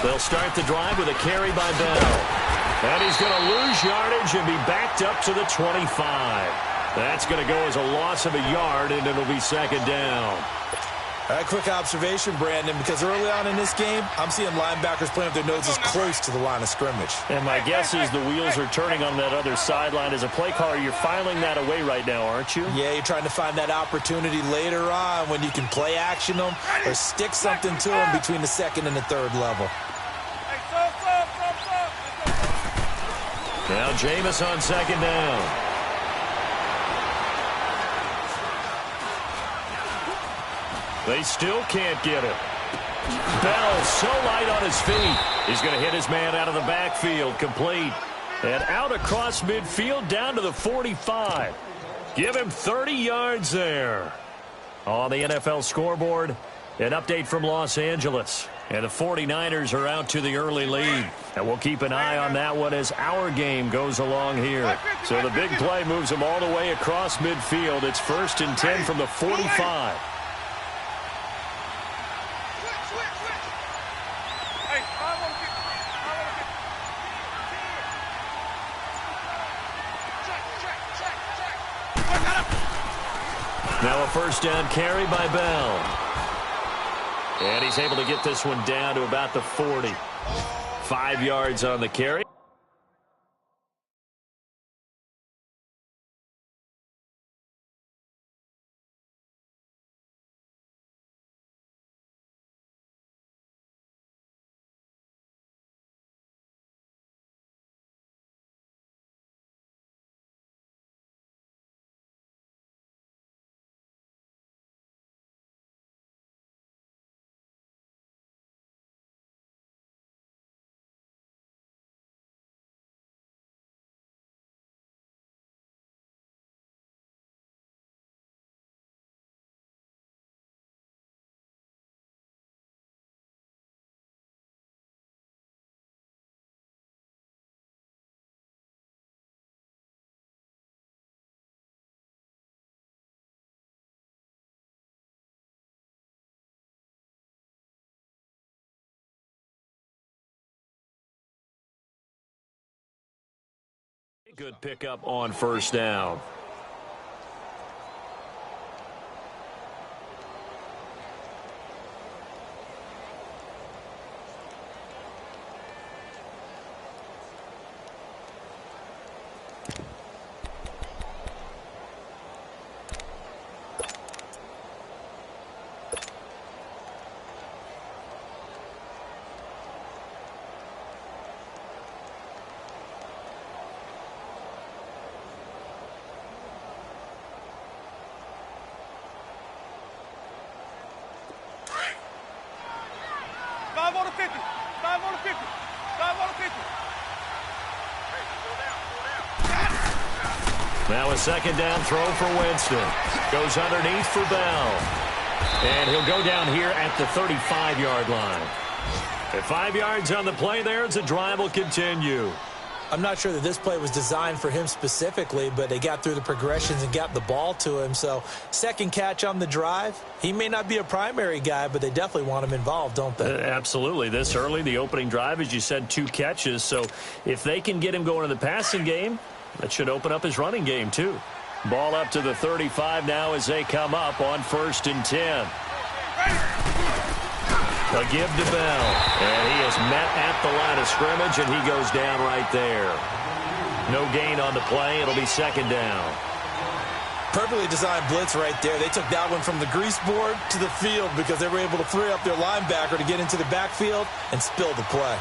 They'll start the drive with a carry by Bell. And he's going to lose yardage and be backed up to the 25. That's going to go as a loss of a yard, and it'll be second down. A quick observation, Brandon, because early on in this game, I'm seeing linebackers playing with their noses close to the line of scrimmage. And my guess is the wheels are turning on that other sideline. As a play caller, you're filing that away right now, aren't you? Yeah, you're trying to find that opportunity later on when you can play action them or stick something to them between the second and the third level. Now Jameis on second down. They still can't get it. Bell so light on his feet. He's going to hit his man out of the backfield. Complete. And out across midfield down to the 45. Give him 30 yards there. On the NFL scoreboard, an update from Los Angeles. And the 49ers are out to the early lead. And we'll keep an eye on that one as our game goes along here. So the big play moves them all the way across midfield. It's 1st and 10 from the 45. Now a first down carry by Bell. And he's able to get this one down to about the 40. 5 yards on the carry. Good pickup on first down. Now a second down throw for Winston. Goes underneath for Bell. And he'll go down here at the 35-yard line. At 5 yards on the play there, the drive will continue. I'm not sure that this play was designed for him specifically, but they got through the progressions and got the ball to him. So second catch on the drive. He may not be a primary guy, but they definitely want him involved, don't they? Absolutely. This early, the opening drive, as you said, 2 catches. So if they can get him going in the passing game, that should open up his running game, too. Ball up to the 35 now as they come up on 1st and 10. A give to Bell. And he is met at the line of scrimmage, and he goes down right there. No gain on the play. It'll be second down. Perfectly designed blitz right there. They took that one from the grease board to the field because they were able to free up their linebacker to get into the backfield and spill the play.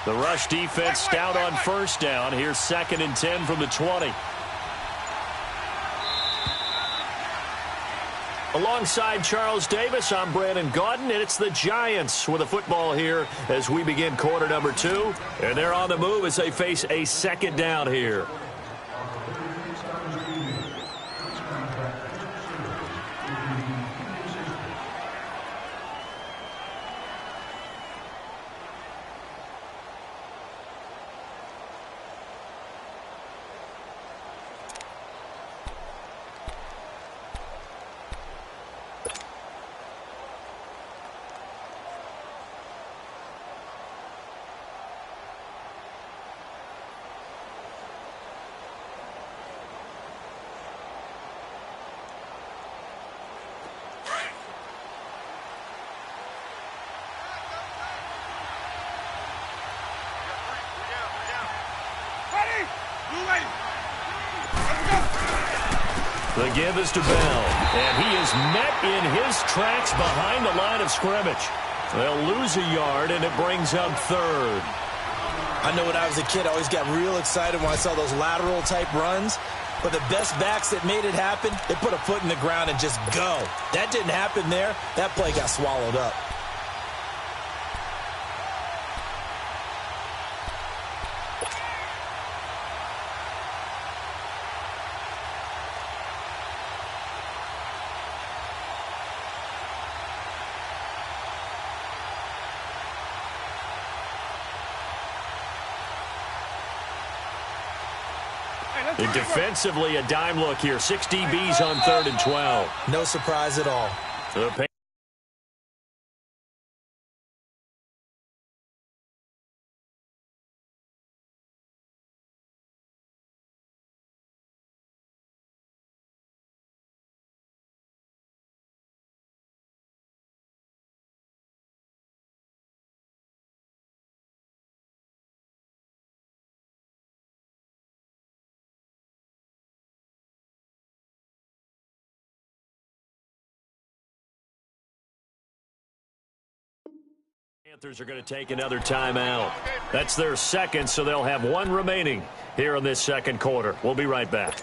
The rush defense stout on first down. Here's 2nd and 10 from the 20. Alongside Charles Davis, I'm Brandon Gaudin, and it's the Giants with a football here as we begin quarter number 2. And they're on the move as they face a second down here. The give is to Bell, and he is met in his tracks behind the line of scrimmage. They'll lose a yard, and it brings up third. I know when I was a kid, I always got real excited when I saw those lateral-type runs. But the best backs that made it happen, they put a foot in the ground and just go. That didn't happen there. That play got swallowed up. And defensively, a dime look here. 6 DBs on 3rd and 12. No surprise at all. Panthers are going to take another timeout. That's their second, so they'll have one remaining here in this second quarter. We'll be right back.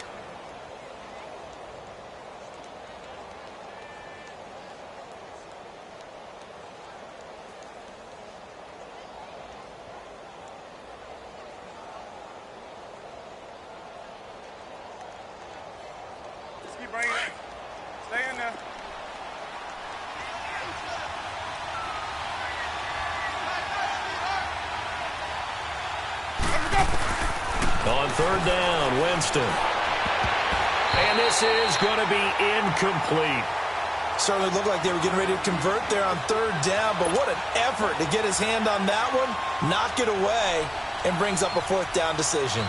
Just keep bringing it. Stay in there. On 3rd down, Winston. And this is going to be incomplete. Certainly looked like they were getting ready to convert there on 3rd down, but what an effort to get his hand on that one, knock it away, and brings up a 4th down decision.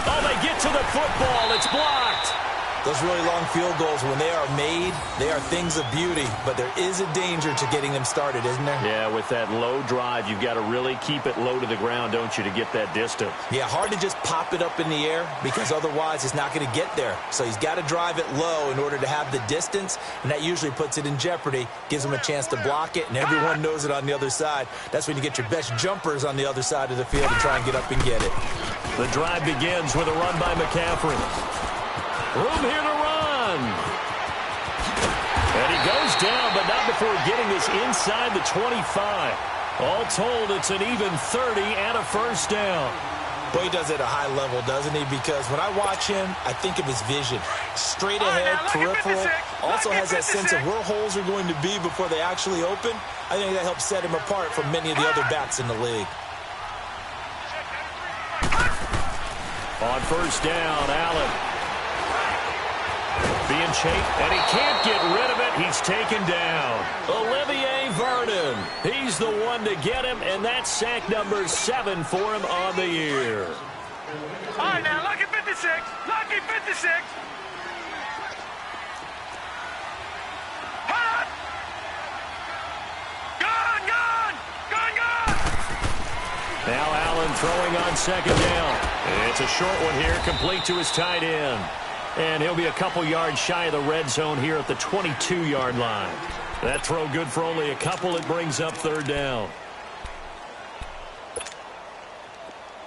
Oh, they get to the football. It's blocked. Those really long field goals, when they are made, they are things of beauty, but there is a danger to getting them started, isn't there? Yeah, with that low drive, you've got to really keep it low to the ground, don't you, to get that distance. Yeah, hard to just pop it up in the air because otherwise it's not going to get there. So he's got to drive it low in order to have the distance, and that usually puts it in jeopardy, gives him a chance to block it, and everyone knows it on the other side. That's when you get your best jumpers on the other side of the field to try and get up and get it. The drive begins with a run by McCaffrey. Room here to run. And he goes down, but not before getting this inside the 25. All told, it's an even 30 and a 1st down. Boy, he does it at a high level, doesn't he? Because when I watch him, I think of his vision. Straight ahead, peripheral. Also has that sense of where holes are going to be before they actually open. I think that helps set him apart from many of the other backs in the league. On 1st down, Allen. Being chased, and he can't get rid of it. He's taken down. Olivier Vernon. He's the one to get him, and that's sack number 7 for him on the year. All right, now, lucky 56. Lucky 56. Hot! Gone! Now Allen throwing on 2nd down. It's a short one here, complete to his tight end. And he'll be a couple yards shy of the red zone here at the 22-yard line. That throw good for only a couple. It brings up 3rd down.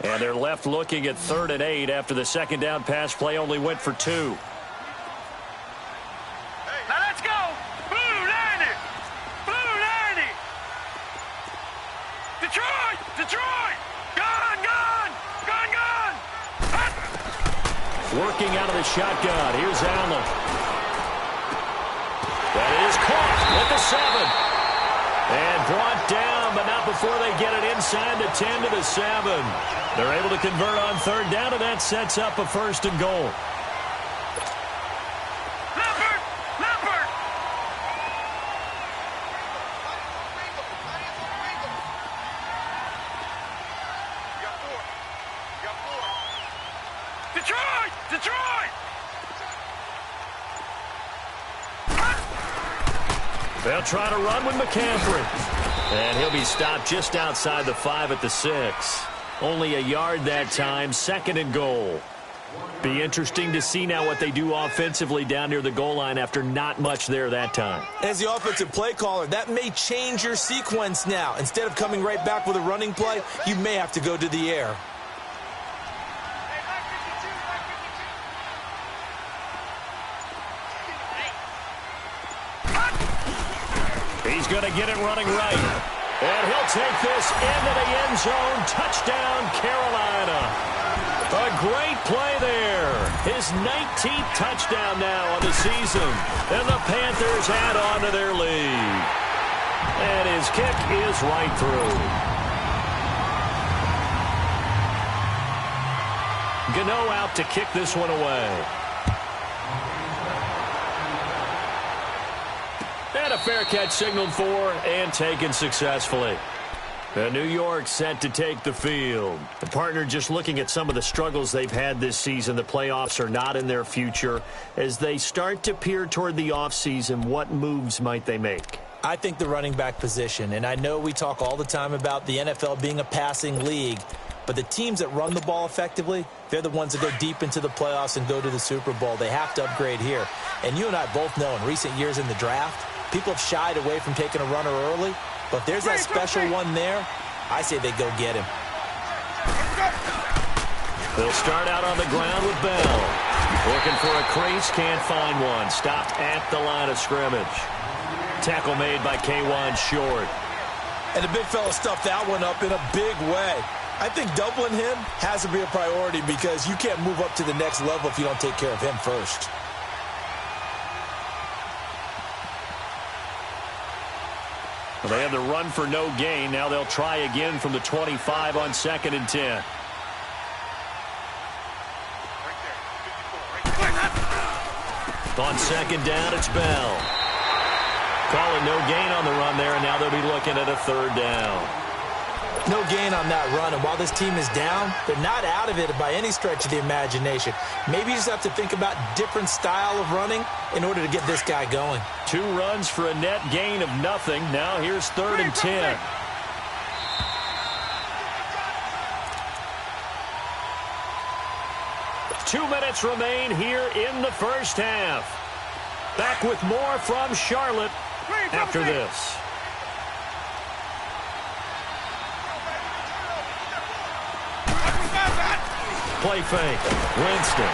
And they're left looking at 3rd and 8 after the 2nd down pass play only went for 2. Now let's go. Blue 90. Blue 90. Detroit. Gone. Hot. Working out of the shotgun. Here's Allen. That is caught at the 7. And brought down, but not before they get it inside the 10 to the 7. They're able to convert on 3rd down, and that sets up a 1st and goal. Leopard. Detroit. They'll try to run with McCaffrey. And he'll be stopped just outside the 5 at the 6. Only a yard that time, 2nd and goal. Be interesting to see now what they do offensively down near the goal line after not much there that time. As the offensive play caller, that may change your sequence now. Instead of coming right back with a running play, you may have to go to the air. He's going to get it running right. And he'll take this into the end zone. Touchdown, Carolina. A great play there. His 19th touchdown now on the season. And the Panthers add on to their lead. And his kick is right through. Gano out to kick this one away. And a fair catch signaled for and taken successfully. New York set to take the field. The partner just looking at some of the struggles they've had this season. The playoffs are not in their future. As they start to peer toward the offseason, what moves might they make? I think the running back position, and I know we talk all the time about the NFL being a passing league, but the teams that run the ball effectively, they're the ones that go deep into the playoffs and go to the Super Bowl. They have to upgrade here. And you and I both know in recent years in the draft, people have shied away from taking a runner early. But if there's that special one there, I say they go get him. They'll start out on the ground with Bell. Looking for a crease, can't find one. Stopped at the line of scrimmage. Tackle made by K1 Short. And the big fella stuffed that one up in a big way. I think doubling him has to be a priority because you can't move up to the next level if you don't take care of him first. Well, they had the run for no gain. Now they'll try again from the 25 on 2nd and 10. On 2nd down, it's Bell. Calling no gain on the run there, and now they'll be looking at a 3rd down. No gain on that run, and while this team is down, they're not out of it by any stretch of the imagination. Maybe you just have to think about different style of running in order to get this guy going. 2 runs for a net gain of nothing. Now here's 3rd and 10. Two minutes remain here in the first half. Back with more from Charlotte after this. Play fake. Winston.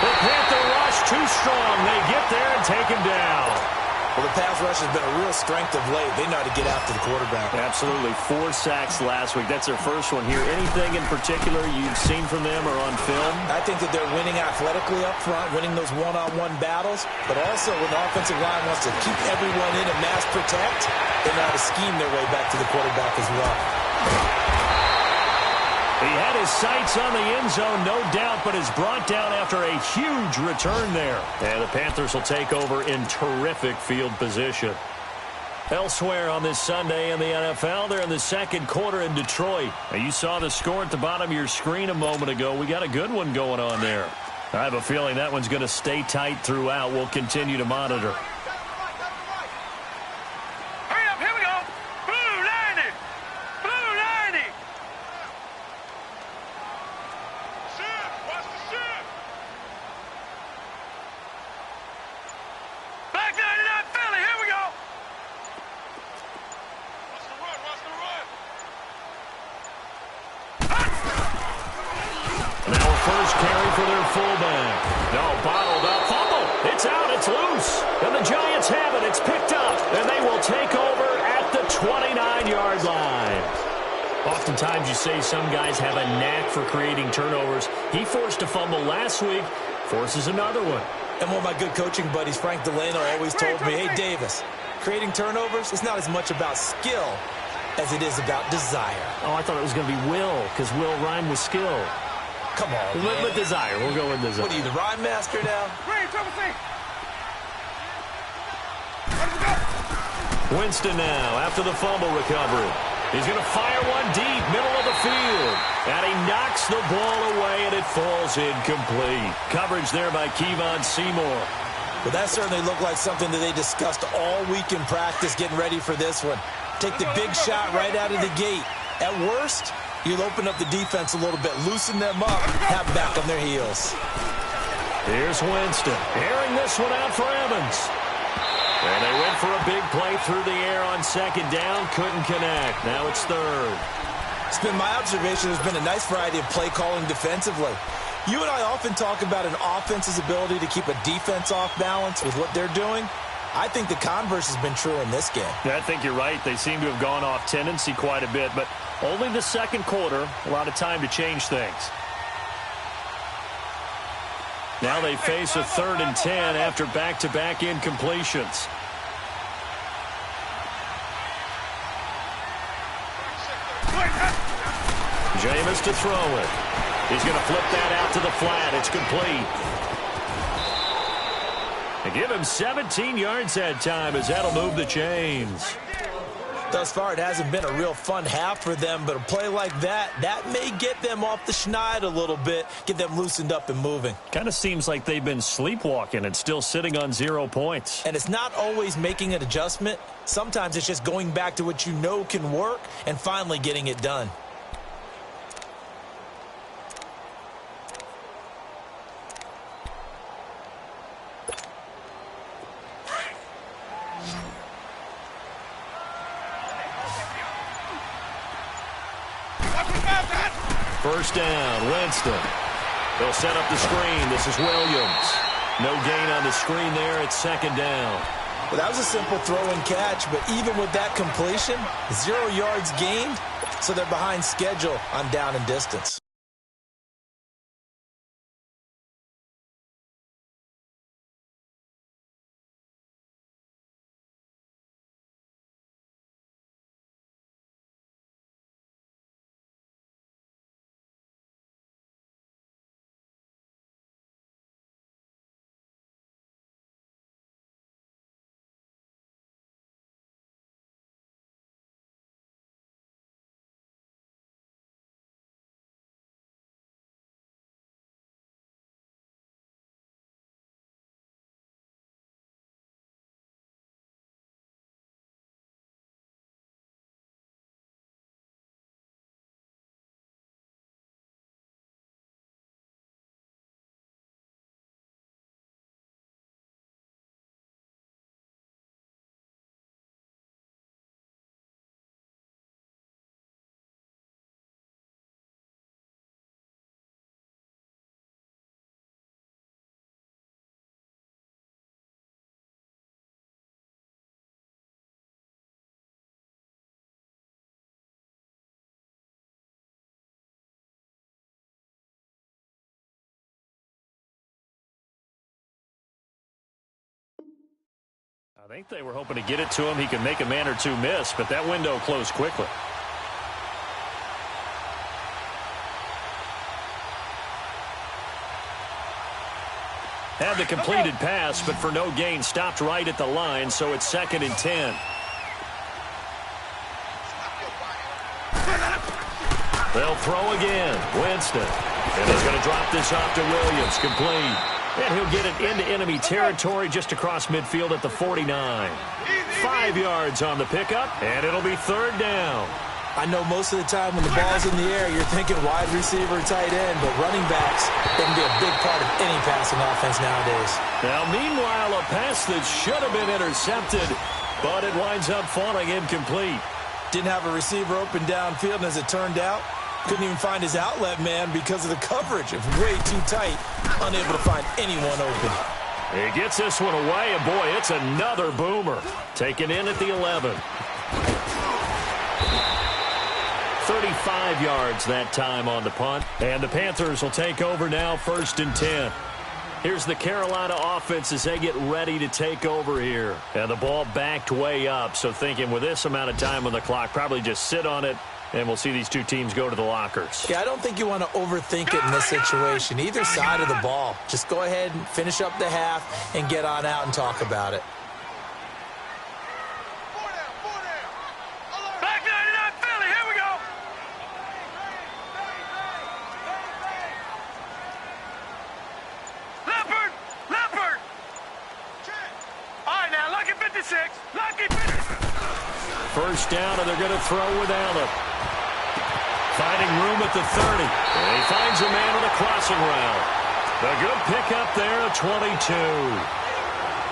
The Panther rush too strong. They get there and take him down. Well, the pass rush has been a real strength of late. They know how to get after the quarterback. Absolutely. 4 sacks last week. That's their first one here. Anything in particular you've seen from them or on film? I think that they're winning athletically up front, winning those one-on-one battles, but also when the offensive line wants to keep everyone in and mass protect, they know how to scheme their way back to the quarterback as well. He had his sights on the end zone, no doubt, but is brought down after a huge return there. And the Panthers will take over in terrific field position. Elsewhere on this Sunday in the NFL, they're in the second quarter in Detroit. Now, you saw the score at the bottom of your screen a moment ago. We got a good one going on there. I have a feeling that one's going to stay tight throughout. We'll continue to monitor. First carry for their fullback. No, bottled up. Fumble. It's out. It's loose. And the Giants have it. It's picked up. And they will take over at the 29-yard line. Oftentimes you say some guys have a knack for creating turnovers. He forced a fumble last week. Forces another one. And one of my good coaching buddies, Frank Delano, always told me, hey, Davis, creating turnovers is not as much about skill as it is about desire. Oh, I thought it was going to be will, because will rhyme with skill. Come on, man. With desire. We'll go with desire. What are you, the rhyme master now? Winston now after the fumble recovery. He's going to fire one deep, middle of the field. And he knocks the ball away, and it falls incomplete. Coverage there by Kevon Seymour. Well, that certainly looked like something that they discussed all week in practice getting ready for this one. Take the big shot right out of the gate. At worst, you'll open up the defense a little bit, loosen them up, have them back on their heels. Here's Winston, airing this one out for Evans. And they went for a big play through the air on second down, couldn't connect. Now it's third. It's been my observation there's been a nice variety of play calling defensively. You and I often talk about an offense's ability to keep a defense off balance with what they're doing. I think the converse has been true in this game. Yeah, I think you're right. They seem to have gone off tendency quite a bit, but only the second quarter, a lot of time to change things. Now they face a 3rd and 10 after back-to-back incompletions. Jameis to throw it. He's going to flip that out to the flat. It's complete. They give him 17 yards that time as that'll move the chains. Thus far, it hasn't been a real fun half for them, but a play like that may get them off the schneid a little bit, get them loosened up and moving. Kind of seems like they've been sleepwalking and still sitting on 0 points. And it's not always making an adjustment. Sometimes it's just going back to what you know can work and finally getting it done. First down, Winston. They'll set up the screen. This is Williams. No gain on the screen there. It's second down. Well, that was a simple throw and catch, but even with that completion, 0 yards gained, so they're behind schedule on down and distance. I think they were hoping to get it to him. He could make a man or two miss, but that window closed quickly. Had the completed pass, but for no gain, stopped right at the line, so it's 2nd and 10. They'll throw again. Winston. And he's going to drop this off to Williams. Complete. And he'll get it into enemy territory just across midfield at the 49. 5 yards on the pickup, and it'll be 3rd down. I know most of the time when the ball's in the air, you're thinking wide receiver, tight end, but running backs, they can be a big part of any passing offense nowadays. Now, meanwhile, a pass that should have been intercepted, but it winds up falling incomplete. Didn't have a receiver open downfield, and as it turned out, couldn't even find his outlet man because of the coverage. It was way too tight, unable to find anyone open. He gets this one away, and boy, it's another boomer. Taken in at the 11. 35 yards that time on the punt. And the Panthers will take over now, 1st and 10. Here's the Carolina offense as they get ready to take over here. And the ball backed way up, so thinking with this amount of time on the clock, probably just sit on it, and we'll see these two teams go to the lockers. Yeah, I don't think you want to overthink it in this situation. Either side of the ball. Just go ahead and finish up the half and get on out and talk about it. Back 99 Philly, here we go. Leopard. All right, now, lucky 56. Lucky 56. first down, and they're going to throw without him. Finding room at the 30. And he finds a man on a crossing route. A good pickup there at 22.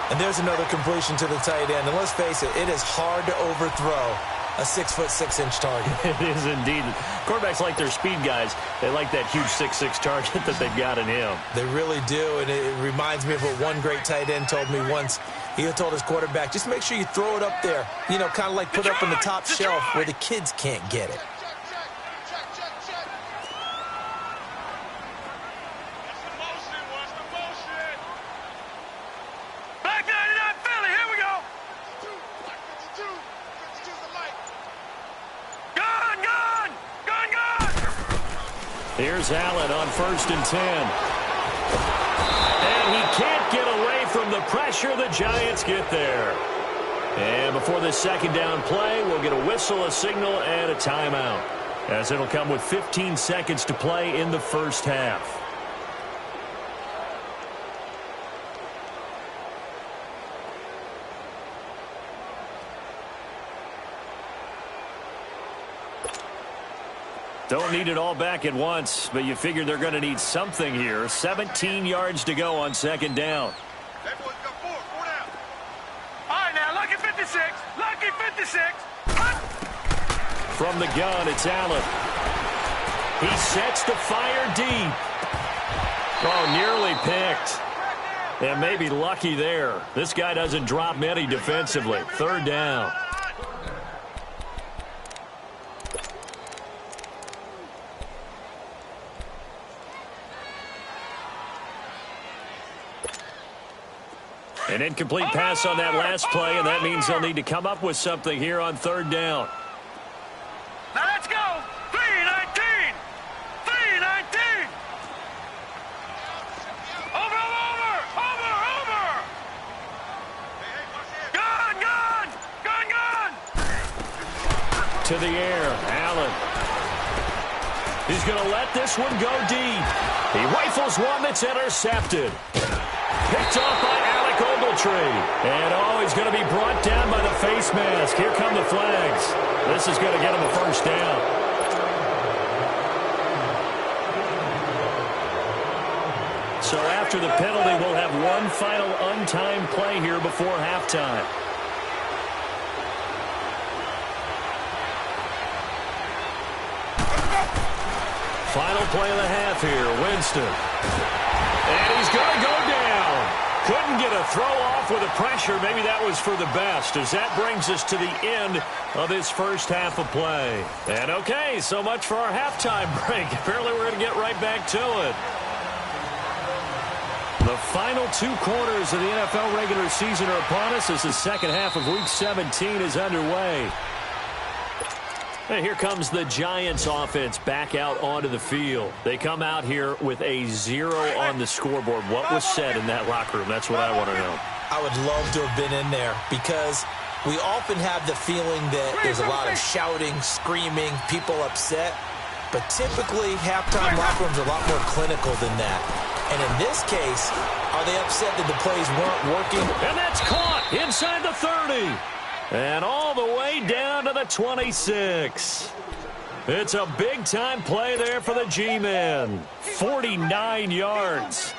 And there's another completion to the tight end. And let's face it, it is hard to overthrow a 6'6" target. It is indeed. Quarterbacks like their speed guys. They like that huge 6'6" target that they've got in him. They really do, and it reminds me of what one great tight end told me once. He told his quarterback, just make sure you throw it up there, you know, kind of like put up on the top shelf where the kids can't get it. Here's Allen on 1st and 10. And he can't get away from the pressure. The Giants get there. And before this second down play, we'll get a whistle, a signal, and a timeout, as it'll come with 15 seconds to play in the first half. Don't need it all back at once, but you figure they're going to need something here. 17 yards to go on second down. That boy's got four down. All right, now, lucky 56. Lucky 56. From the gun, it's Allen. He sets the fire deep. Oh, nearly picked. And maybe lucky there. This guy doesn't drop many defensively. Third down. An incomplete pass on that last play, and that means they'll need to come up with something here on third down. Now let's go. 3-19. 3-19. Over. Gun. To the air, Allen. He's going to let this one go deep. He rifles one that's intercepted. Picked off by Alec Ogletree. And, he's going to be brought down by the face mask. Here come the flags. This is going to get him a first down. So after the penalty, we'll have one final untimed play here before halftime. Final play of the half here, Winston. And he's going to go down. Couldn't get a throw off with the pressure. Maybe that was for the best, as that brings us to the end of this first half of play. And okay, so much for our halftime break. Apparently we're going to get right back to it. The final 2 quarters of the NFL regular season are upon us as the second half of Week 17 is underway. And here comes the Giants offense back out onto the field. They come out here with a 0 on the scoreboard. What was said in that locker room? That's what I want to know. I would love to have been in there, because we often have the feeling that there's a lot of shouting, screaming, people upset. But typically, halftime locker rooms are a lot more clinical than that. And in this case, are they upset that the plays weren't working? And that's caught inside the 30. And all the way down to the 26. It's a big-time play there for the G-men. 49 yards.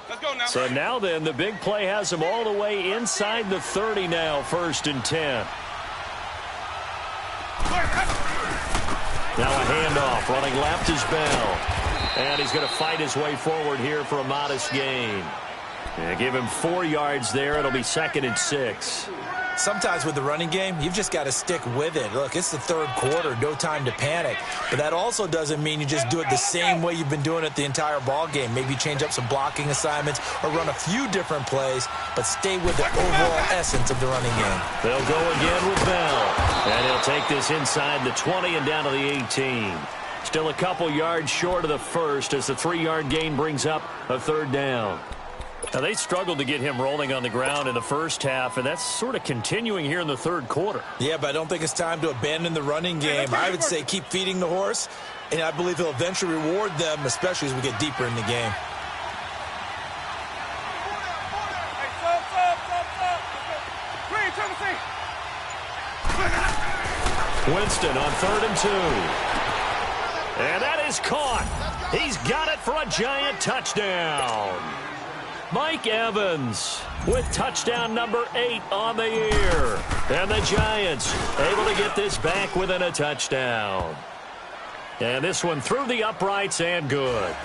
Let's go now. So now then, the big play has them all the way inside the 30 now, 1st and 10. Now a handoff, running left is Bell. And he's going to fight his way forward here for a modest gain. And give him 4 yards there. It'll be 2nd and 6. Sometimes with the running game, you've just got to stick with it. Look, it's the third quarter, no time to panic. But that also doesn't mean you just do it the same way you've been doing it the entire ball game. Maybe change up some blocking assignments or run a few different plays, but stay with the overall essence of the running game. They'll go again with Bell. And he'll take this inside the 20 and down to the 18. Still a couple yards short of the first as the 3-yard gain brings up a third down. Now, they struggled to get him rolling on the ground in the first half, and that's sort of continuing here in the third quarter. Yeah, but I don't think it's time to abandon the running game. I would say keep feeding the horse, and I believe he'll eventually reward them, especially as we get deeper in the game. Winston on 3rd and 2. And that is caught. He's got it for a Giant touchdown. Mike Evans with touchdown number 8 on the year. And the Giants able to get this back within a touchdown. And this one through the uprights and good.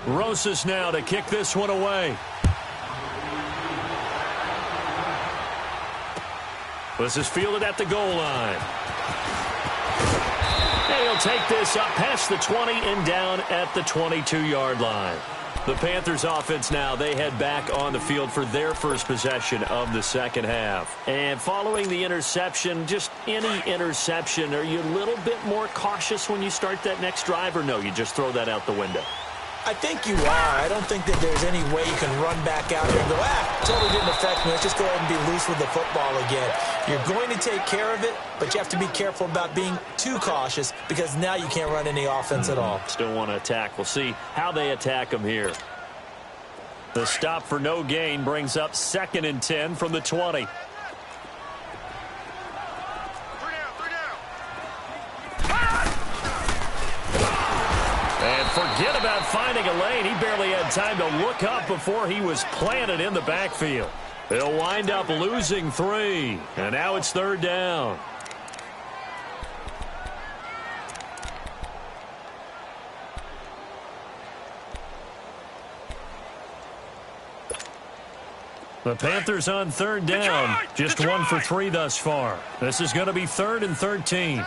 Rosas now to kick this one away. This is fielded at the goal line. And he'll take this up past the 20 and down at the 22-yard line. The Panthers offense now, they head back on the field for their first possession of the second half. And following the interception, just any interception, are you a little bit more cautious when you start that next drive, or no, you just throw that out the window? I think you are. I don't think that there's any way you can run back out there and go, totally didn't affect me. Let's just go ahead and be loose with the football again. You're going to take care of it, but you have to be careful about being too cautious because now you can't run any offense at all. Still want to attack. We'll see how they attack them here. The stop for no gain brings up 2nd and 10 from the 20. And forget about finding a lane. He barely had time to look up before he was planted in the backfield. They'll wind up losing 3. And now it's 3rd down. The Panthers on 3rd down. Just 1 for 3 thus far. This is going to be 3rd and 13.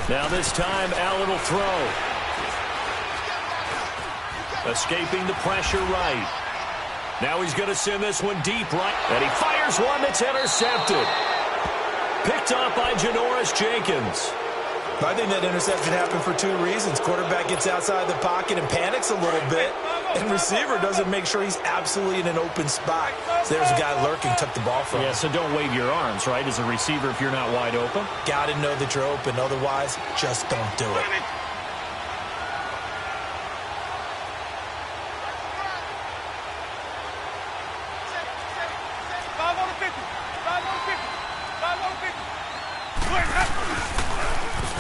Now this time, Allen will throw. Escaping the pressure right. Now he's going to send this one deep right. And he fires one that's intercepted. Picked off by Janoris Jenkins. I think that interception happened for 2 reasons. Quarterback gets outside the pocket and panics a little bit. And receiver doesn't make sure he's absolutely in an open spot. So there's a guy lurking, took the ball from him. Yeah, so don't wave your arms, right, as a receiver if you're not wide open. Got to know that you're open. Otherwise, just don't do it.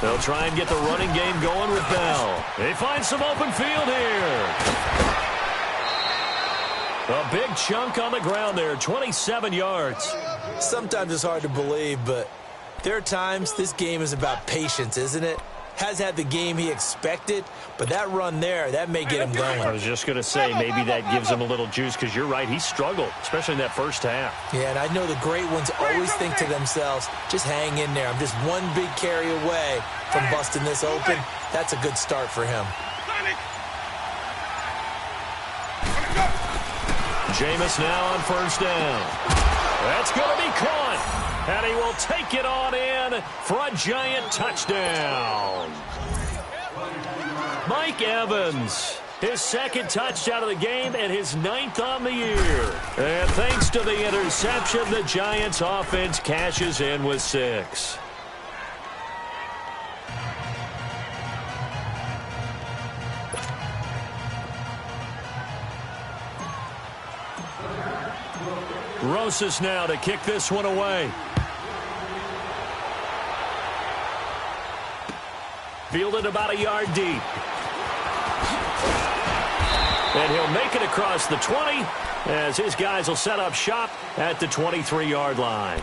They'll try and get the running game going with Bell. They find some open field here. A big chunk on the ground there, 27 yards. Sometimes it's hard to believe, but there are times this game is about patience, isn't it? Has had the game he expected, but that run there, that may get him going. I was just going to say, maybe that gives him a little juice, because you're right, he struggled, especially in that first half. Yeah, and I know the great ones always think to themselves, just hang in there. I'm just one big carry away from busting this open. That's a good start for him. Jameis now on 1st down. That's going to be caught. And he will take it on in for a Giant touchdown. Mike Evans, his 2nd touchdown of the game and his 9th on the year. And thanks to the interception, the Giants offense cashes in with 6. Rosas now to kick this one away. Fielded about a yard deep. And he'll make it across the 20 as his guys will set up shop at the 23-yard line.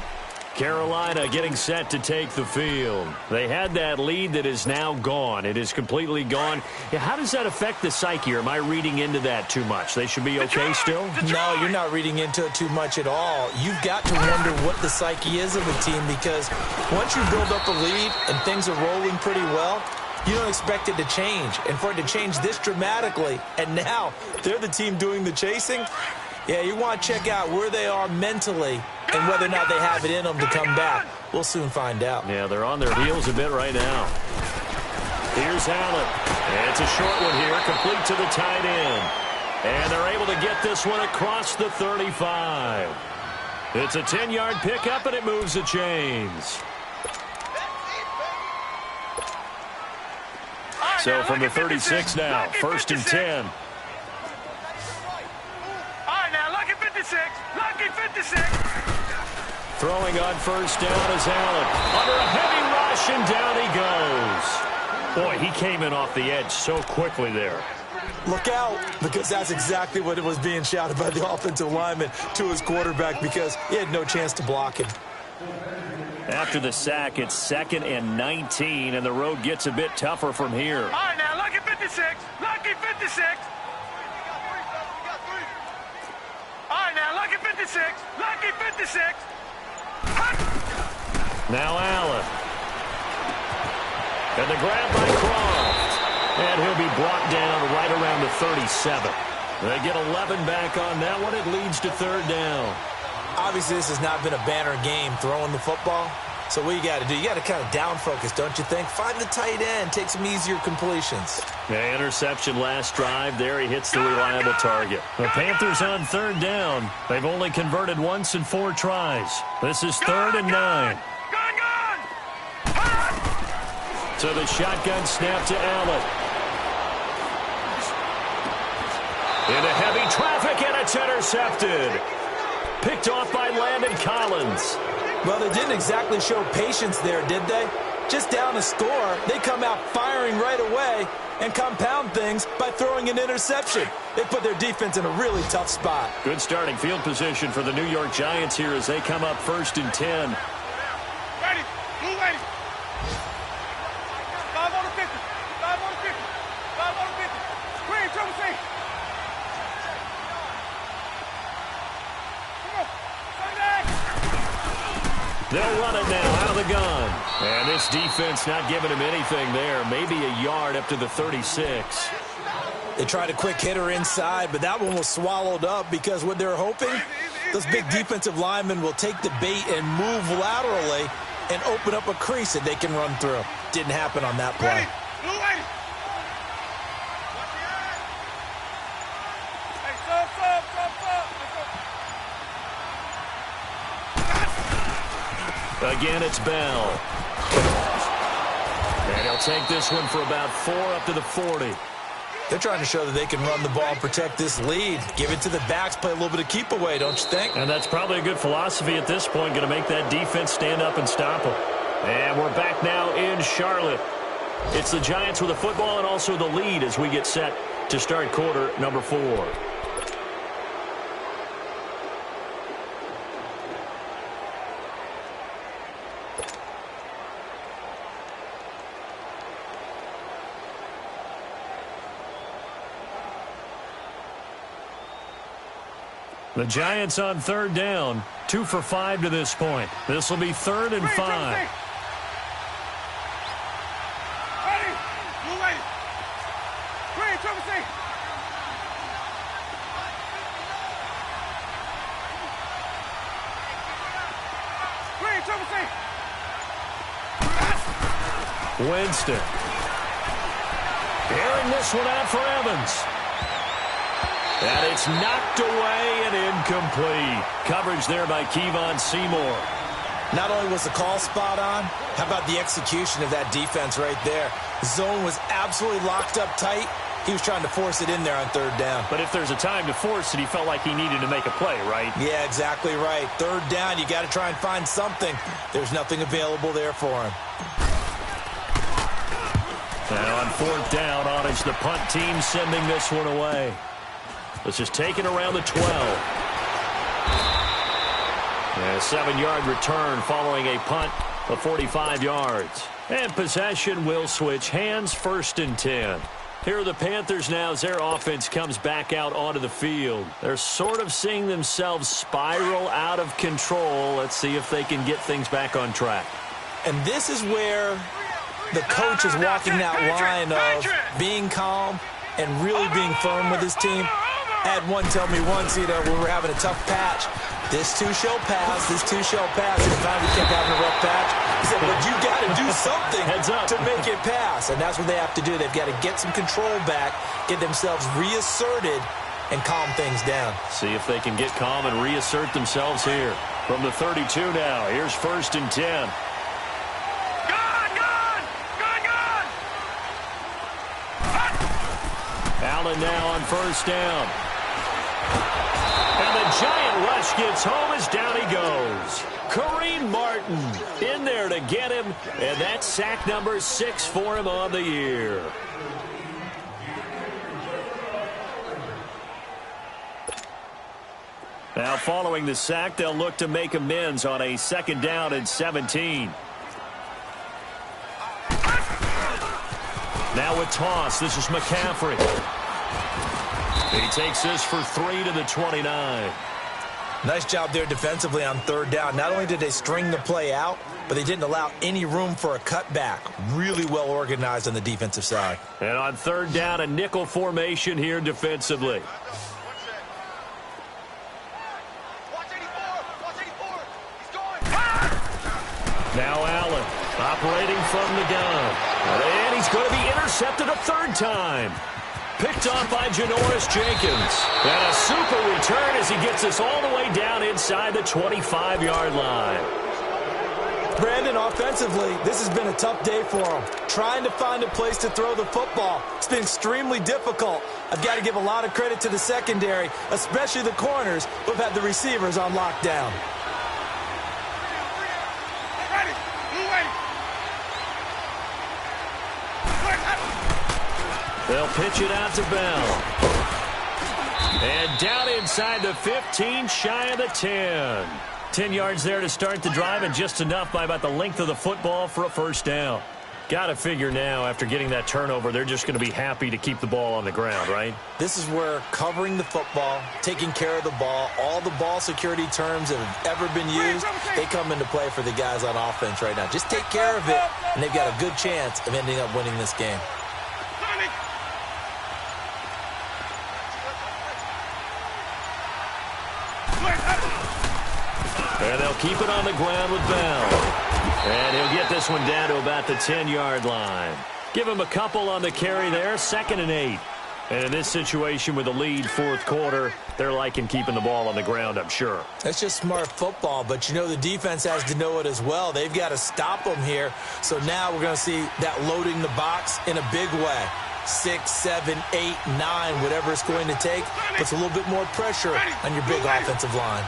Carolina getting set to take the field. They had that lead that is now gone. It is completely gone. Yeah, how does that affect the psyche? Or am I reading into that too much? They should be okay still? No, you're not reading into it too much at all. You've got to wonder what the psyche is of a team, because once you build up a lead and things are rolling pretty well, you don't expect it to change. And for it to change this dramatically, and now they're the team doing the chasing, yeah, you want to check out where they are mentally and whether or not they have it in them to come back. We'll soon find out. Yeah, they're on their heels a bit right now. Here's Allen. And it's a short one here, complete to the tight end. And they're able to get this one across the 35. It's a 10-yard pickup, and it moves the chains. So from the 36 now, first and 10. All right, now, lucky 56. Lucky 56. Throwing on first down is Allen. Under a heavy rush, and down he goes. Boy, he came in off the edge so quickly there. Look out, because that's exactly what it was being shouted by the offensive lineman to his quarterback, because he had no chance to block him. After the sack, it's 2nd and 19, and the road gets a bit tougher from here. All right, now, lucky 56. Lucky 56. All right, now, lucky 56. Lucky 56. Now Allen. And the grab by Croft. And he'll be brought down right around the 37. They get 11 back on that one. It leads to 3rd down. Obviously, this has not been a banner game throwing the football. So what you got to do, you got to kind of down focus, don't you think? Find the tight end, take some easier completions. Yeah, interception last drive. There he hits the reliable target. The Panthers on 3rd down. They've only converted once in 4 tries. This is 3rd and 9. So the shotgun snap to Allen. Into heavy traffic, and it's intercepted. Picked off by Landon Collins. Well, they didn't exactly show patience there, did they? Just down a score, they come out firing right away and compound things by throwing an interception. They put their defense in a really tough spot. Good starting field position for the New York Giants here as they come up 1st and 10. Ready. Blue ready. 5 on the 50. 5 on the 50. 5 on the 50. Screen, triple C. Come on. Sunday. They'll run it now out of the gun. And this defense not giving him anything there. Maybe a yard up to the 36. They tried a quick hitter inside, but that one was swallowed up because what they're hoping, those big defensive linemen will take the bait and move laterally and open up a crease that they can run through. Didn't happen on that play. Blue ready. Hey, sub. Again, it's Bell. And he'll take this one for about 4 up to the 40. They're trying to show that they can run the ball and protect this lead. Give it to the backs, play a little bit of keep away, don't you think? And that's probably a good philosophy at this point, going to make that defense stand up and stop them. And we're back now in Charlotte. It's the Giants with the football and also the lead as we get set to start quarter number 4. The Giants on 3rd down, 2 for 5 to this point. This will be 3rd and 5. Ready. Blue ready. Green, triple C. Green, triple C. Winston. Airing this one out for Evans. And it's knocked away and incomplete. Coverage there by Kevon Seymour. Not only was the call spot on, how about the execution of that defense right there? Zone was absolutely locked up tight. He was trying to force it in there on 3rd down. But if there's a time to force it, he felt like he needed to make a play, right? Yeah, exactly right. 3rd down, you got to try and find something. There's nothing available there for him. Now on 4th down, Honest, the punt team sending this one away. This is taken around the 12. And a 7-yard return following a punt of 45 yards. And possession will switch hands, 1st and 10. Here are the Panthers now as their offense comes back out onto the field. They're sort of seeing themselves spiral out of control. Let's see if they can get things back on track. And this is where the coach is walking that line of being calm and really being firm with his team. I had one tell me once, when we were having a tough patch, this too shall pass, this too shall pass. And finally kept having a rough patch. He said, but you got to do something to make it pass. And that's what they have to do. They've got to get some control back, get themselves reasserted, and calm things down. See if they can get calm and reassert themselves here. From the 32 now, here's 1st and 10. Allen now on first down. And the giant rush gets home as down he goes. Kareem Martin in there to get him, and that's sack number 6 for him on the year. Now following the sack, they'll look to make amends on a 2nd down and 17. Now with toss, this is McCaffrey. He takes this for 3 to the 29. Nice job there defensively on 3rd down. Not only did they string the play out, but they didn't allow any room for a cutback. Really well organized on the defensive side. And on 3rd down, a nickel formation here defensively. Now Allen operating from the gun. And he's going to be intercepted a 3rd time. Picked off by Janoris Jenkins. And a super return as he gets us all the way down inside the 25-yard line. Brandon, offensively, this has been a tough day for him. Trying to find a place to throw the football. It's been extremely difficult. I've got to give a lot of credit to the secondary, especially the corners who've had the receivers on lockdown. They'll pitch it out to Bell. And down inside the 15, shy of the 10. 10 yards there to start the drive, and just enough by about the length of the football for a 1st down. Got to figure now, after getting that turnover, they're just going to be happy to keep the ball on the ground, right? This is where covering the football, taking care of the ball, all the ball security terms that have ever been used, they come into play for the guys on offense right now. Just take care of it, and they've got a good chance of ending up winning this game. And they'll keep it on the ground with Bell. And he'll get this one down to about the 10-yard line. Give him a couple on the carry there, 2nd and 8. And in this situation with the lead 4th quarter, they're liking keeping the ball on the ground, I'm sure. That's just smart football, but you know the defense has to know it as well. They've got to stop them here. So now we're going to see that loading the box in a big way. 6, 7, 8, 9, whatever it's going to take, puts a little bit more pressure on your big offensive line.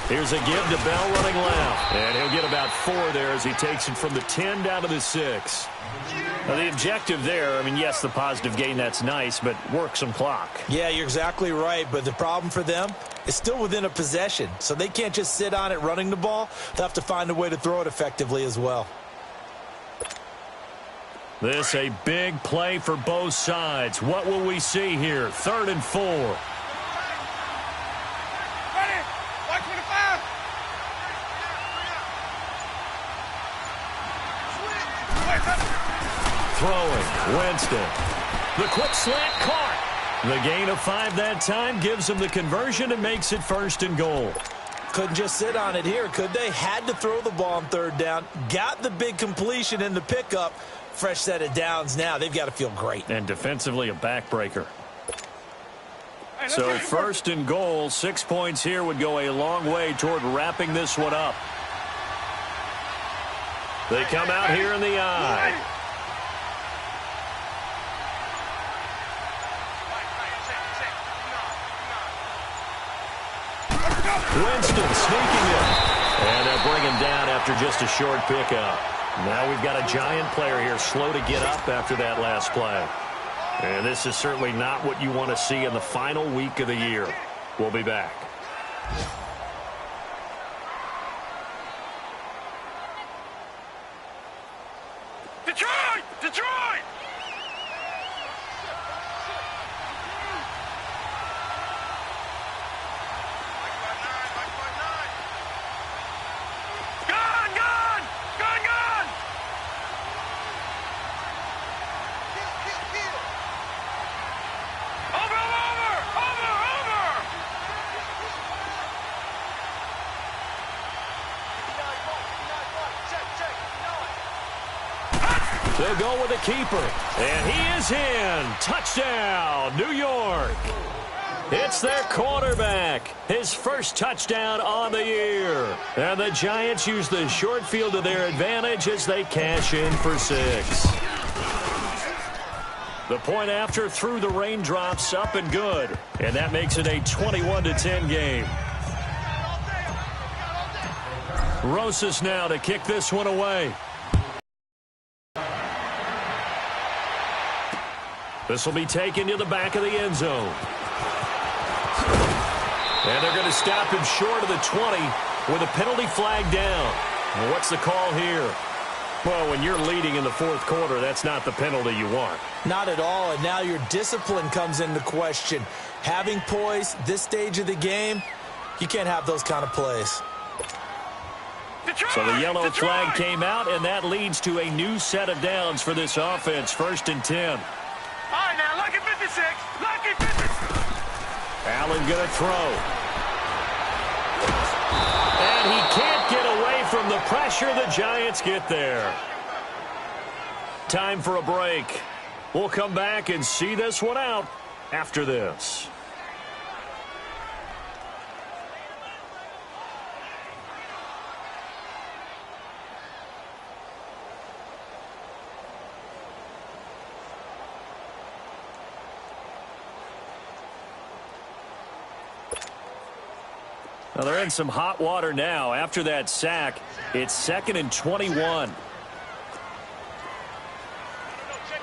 Here's a give to Bell running left. And he'll get about 4 there as he takes it from the 10 down to the 6. Now, the objective there, I mean, yes, the positive gain, that's nice, but work some clock. Yeah, you're exactly right, but the problem for them is still within a possession, so they can't just sit on it running the ball. They'll have to find a way to throw it effectively as well. This a big play for both sides. What will we see here? 3rd and 4. Throwing, Winston. The quick slant caught. The gain of 5 that time gives him the conversion and makes it 1st and goal. Couldn't just sit on it here, could they? Had to throw the ball on 3rd down. Got the big completion in the pickup. Fresh set of downs now. They've got to feel great. And defensively, a backbreaker. So 1st and goal, 6 points here would go a long way toward wrapping this one up. They come out here in the eye. Winston sneaking in. And they'll bring him down after just a short pickup. Now we've got a giant player here slow to get up after that last play. And this is certainly not what you want to see in the final week of the year. We'll be back. Detroit! Detroit! They'll go with a keeper. And he is in. Touchdown, New York. It's their quarterback. His first touchdown on the year. And the Giants use the short field to their advantage as they cash in for 6. The point after through the raindrops, up and good. And that makes it a 21-10 game. Rosas now to kick this one away. This will be taken to the back of the end zone. And they're going to stop him short of the 20 with a penalty flag down. Well, what's the call here? Well, when you're leading in the fourth quarter, that's not the penalty you want. Not at all, and now your discipline comes into question. Having poise this stage of the game, you can't have those kind of plays. So the yellow flag came out, and that leads to a new set of downs for this offense. 1st and 10. All right, now, lucky 56. Lucky 56. Allen going to throw. And he can't get away from the pressure. The Giants get there. Time for a break. We'll come back and see this one out after this. Now they're in some hot water now. After that sack, it's 2nd and 21. Check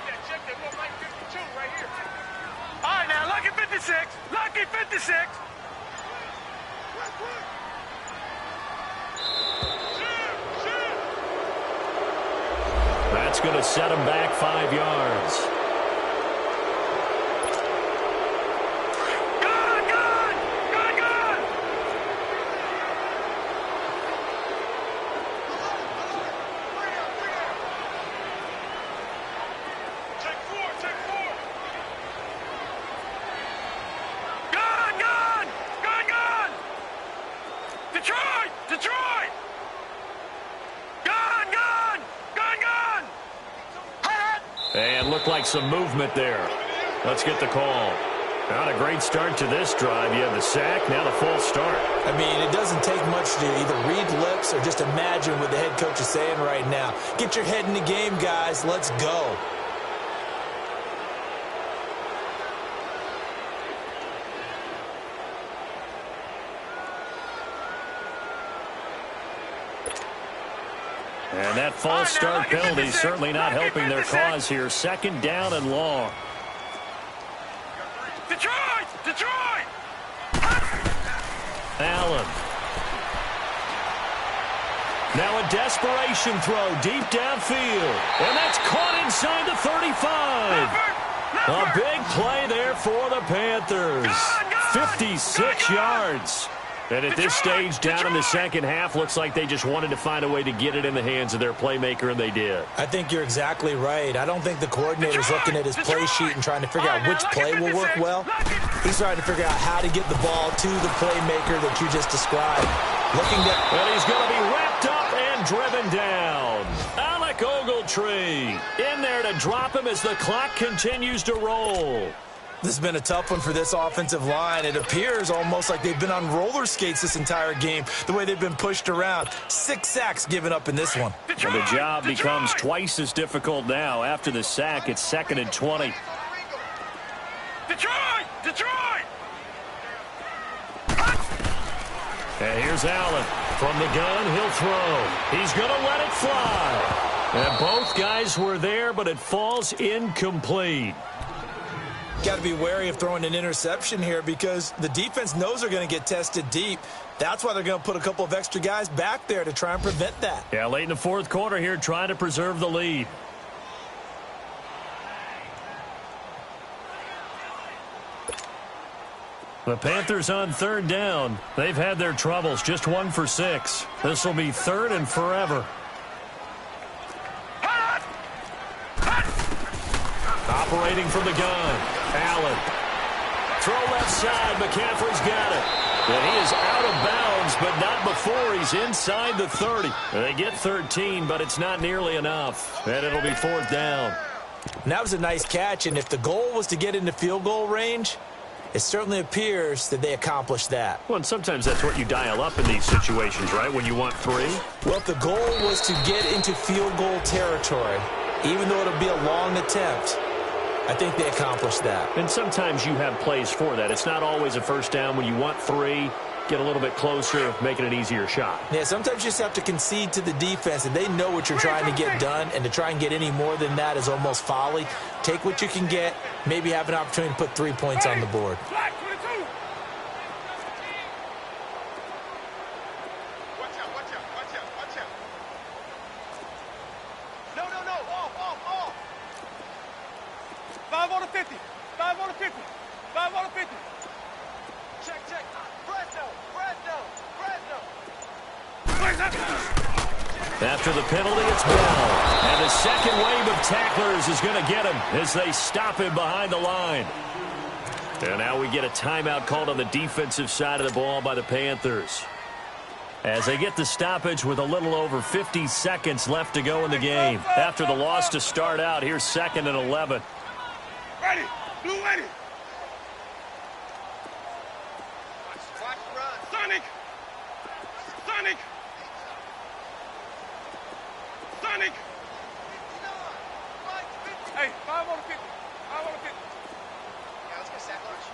that. We'll make 52 right here. All right, now, lucky 56. Lucky 56. That's going to set him back 5 yards. And looked like some movement there. Let's get the call. Not a great start to this drive. You have the sack, now the false start. I mean, it doesn't take much to either read lips or just imagine what the head coach is saying right now. Get your head in the game, guys. Let's go. And that false start penalty certainly not helping their cause here. 2nd down and long. Detroit! Allen. Now a desperation throw deep downfield. And that's caught inside the 35. A big play there for the Panthers. 56 yards. And at this stage, down in the second half, looks like they just wanted to find a way to get it in the hands of their playmaker, and they did. I think you're exactly right. I don't think the coordinator's looking at his play sheet and trying to figure out which play will work well. He's trying to figure out how to get the ball to the playmaker that you just described. And he's going to be wrapped up and driven down. Alec Ogletree in there to drop him as the clock continues to roll. This has been a tough one for this offensive line. It appears almost like they've been on roller skates this entire game, the way they've been pushed around. 6 sacks given up in this one. And the job becomes twice as difficult now. After the sack, it's 2nd and 20. Detroit! And here's Allen. From the gun, he'll throw. He's going to let it fly. And both guys were there, but it falls incomplete. Got to be wary of throwing an interception here because the defense knows they're going to get tested deep. That's why they're going to put a couple of extra guys back there to try and prevent that. Yeah, late in the fourth quarter here, trying to preserve the lead. The Panthers on 3rd down. They've had their troubles, just 1 for 6. This will be 3rd and forever. Operating from the gun. Allen. Throw left side. McCaffrey's got it. And he is out of bounds, but not before he's inside the 30. They get 13, but it's not nearly enough. And it'll be 4th down. And that was a nice catch, and if the goal was to get into field goal range, It certainly appears that they accomplished that. Well, and sometimes that's what you dial up in these situations, right, when you want 3? Well, if the goal was to get into field goal territory, even though it'll be a long attempt, I think they accomplished that. And sometimes you have plays for that. It's not always a first down. When you want 3, get a little bit closer, make it an easier shot. Yeah, sometimes you just have to concede to the defense, and they know what you're trying to get done, and to try and get any more than that is almost folly. Take what you can get, maybe have an opportunity to put 3 points on the board. After the penalty, it's Bell. And the second wave of tacklers is going to get him as they stop him behind the line. And now we get a timeout called on the defensive side of the ball by the Panthers, as they get the stoppage with a little over 50 seconds left to go in the game. After the loss to start out, here's 2nd and 11. Ready. Blue ready. Watch run. Sonic. Sonic. Sonic. Hey, 5 on the 50. 5 on the 50. Yeah, let's get sack lunch.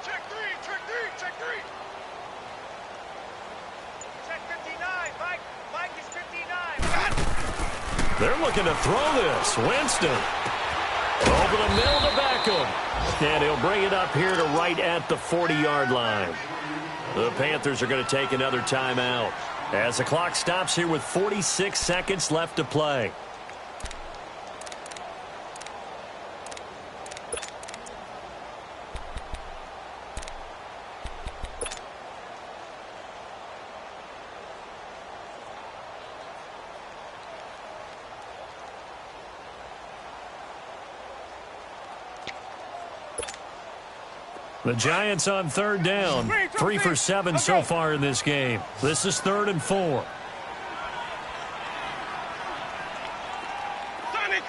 Check 3. Check 3. Check 3. Check 59. Mike is 59. They're looking to throw this. Winston over the middle to Beckham. And he'll bring it up here to right at the 40-yard line. The Panthers are going to take another timeout as the clock stops here with 46 seconds left to play. The Giants on 3rd down. 3 for 7 so far in this game. This is 3rd and 4. Sonic.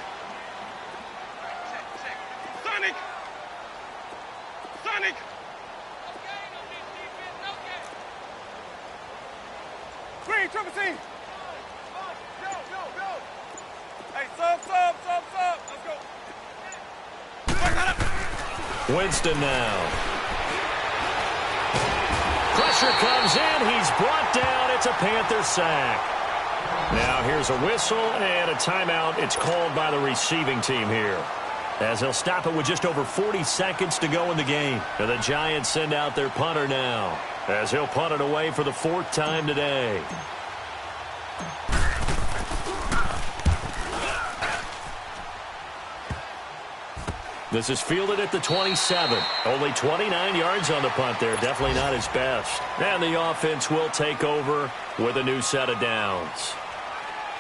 Sonic. Sonic. Green, triple C. Go. Hey, sub. Let's go. Winston now. Pressure comes in. He's brought down. It's a Panther sack. Now here's a whistle and a timeout. It's called by the receiving team here, as they'll stop it with just over 40 seconds to go in the game. And the Giants send out their punter now, as he'll punt it away for the 4th time today. This is fielded at the 27. Only 29 yards on the punt there. Definitely not his best. And the offense will take over with a new set of downs.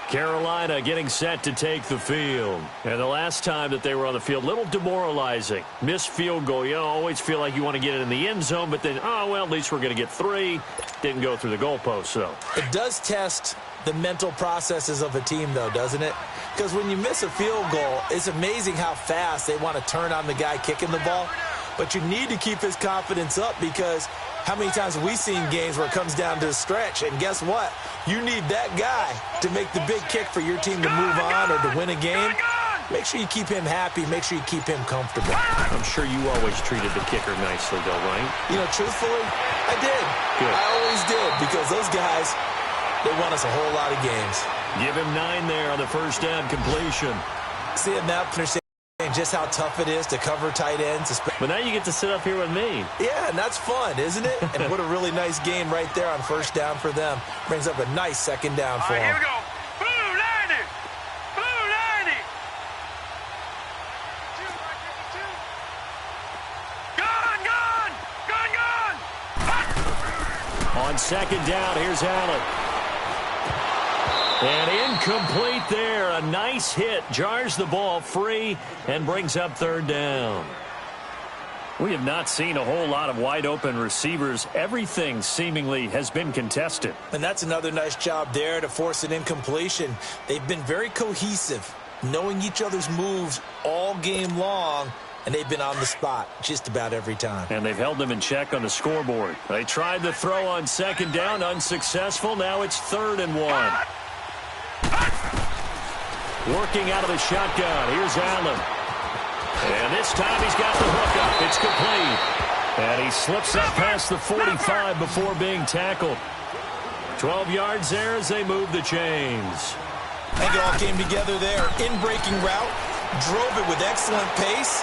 Carolina getting set to take the field. And the last time that they were on the field, little demoralizing. Missed field goal. You always feel like you want to get it in the end zone, but then, oh, well, at least we're going to get 3. Didn't go through the goalpost, though. It does test the mental processes of a team, though, doesn't it? Because when you miss a field goal, it's amazing how fast they want to turn on the guy kicking the ball. But you need to keep his confidence up, because how many times have we seen games where it comes down to a stretch? And guess what? You need that guy to make the big kick for your team to move on or to win a game. Make sure you keep him happy. Make sure you keep him comfortable. I'm sure you always treated the kicker nicely, though, right? You know, truthfully, I did. Good. I always did, because those guys, they won us a whole lot of games. Give him 9 there on the first down completion. See it now, understand just how tough it is to cover tight ends. But now you get to sit up here with me. Yeah, and that's fun, isn't it? And what a really nice game right there on first down for them. Brings up a nice 2nd down for them. Here we go. Blue 90. Blue 90. Gone. On 2nd down, here's Allen. And incomplete there. A nice hit. Jars the ball free and brings up 3rd down. We have not seen a whole lot of wide-open receivers. Everything seemingly has been contested. And that's another nice job there to force an incompletion. They've been very cohesive, knowing each other's moves all game long, and they've been on the spot just about every time. And they've held them in check on the scoreboard. They tried the throw on second down, unsuccessful. Now it's 3rd and 1. Working out of the shotgun. Here's Allen. And this time he's got the hook up. It's complete. And he slips up past the 45 before being tackled. 12 yards there as they move the chains. I think it all came together there. In-breaking route, drove it with excellent pace.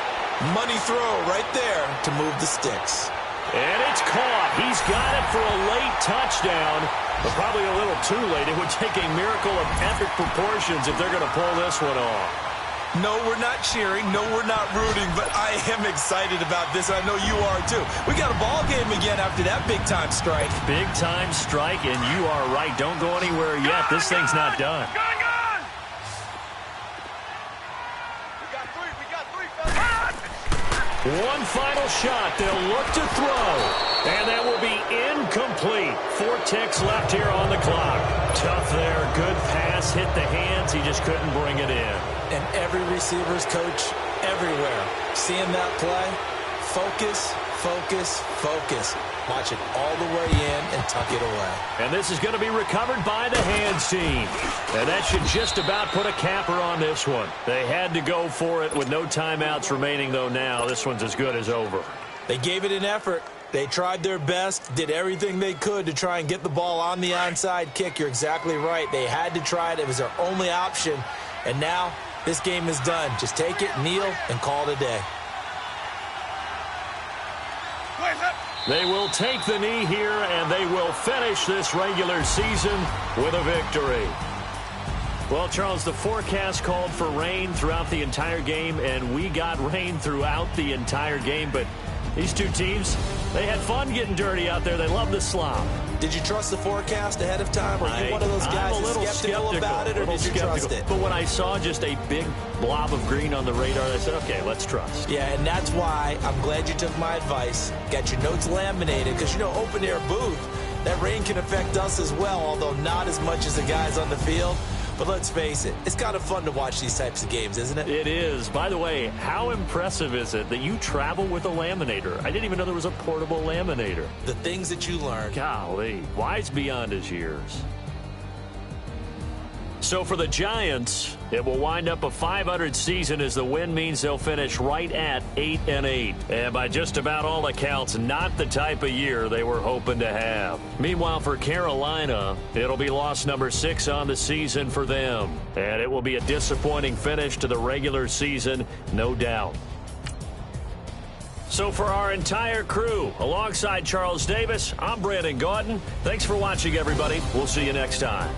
Money throw right there to move the sticks. And it's caught. He's got it for a late touchdown, but probably a little too late. It would take a miracle of epic proportions if they're going to pull this one off. No, we're not cheering. No, we're not rooting, but I am excited about this. I know you are, too. We got a ball game again after that big-time strike. Big-time strike, and you are right. Don't go anywhere yet. This thing's not done. Gun! We got three, fellas. One final shot. They'll look to throw, and that will be incomplete. 4 ticks left here on the clock. Tough there. Good pass. Hit the hands. He just couldn't bring it in. And every receiver's coach everywhere. Seeing that play, focus, focus, focus. Watch it all the way in and tuck it away. And this is going to be recovered by the hands team. And that should just about put a capper on this one. They had to go for it with no timeouts remaining, though, now. This one's as good as over. They gave it an effort. They tried their best, did everything they could to try and get the ball on the onside kick. You're exactly right. They had to try it. It was their only option. And now this game is done. Just take it, kneel, and call it a day. They will take the knee here, and they will finish this regular season with a victory. Well, Charles, the forecast called for rain throughout the entire game, and we got rain throughout the entire game. But these two teams, they had fun getting dirty out there. They love the slop. Did you trust the forecast ahead of time? Or are you one of those guys I'm a little skeptical about it, or did you trust it? But when I saw just a big blob of green on the radar, I said, okay, let's trust. Yeah, and that's why I'm glad you took my advice. Got your notes laminated, because, you know, open-air booth, that rain can affect us as well, although not as much as the guys on the field. But let's face it, it's kind of fun to watch these types of games, isn't it? It is. By the way, how impressive is it that you travel with a laminator? I didn't even know there was a portable laminator. The things that you learn. Golly, wise beyond his years. So for the Giants, it will wind up a .500 season as the win means they'll finish right at 8-8. And by just about all accounts, not the type of year they were hoping to have. Meanwhile, for Carolina, it'll be loss number 6 on the season for them. And it will be a disappointing finish to the regular season, no doubt. So for our entire crew, alongside Charles Davis, I'm Brandon Gaudin. Thanks for watching, everybody. We'll see you next time.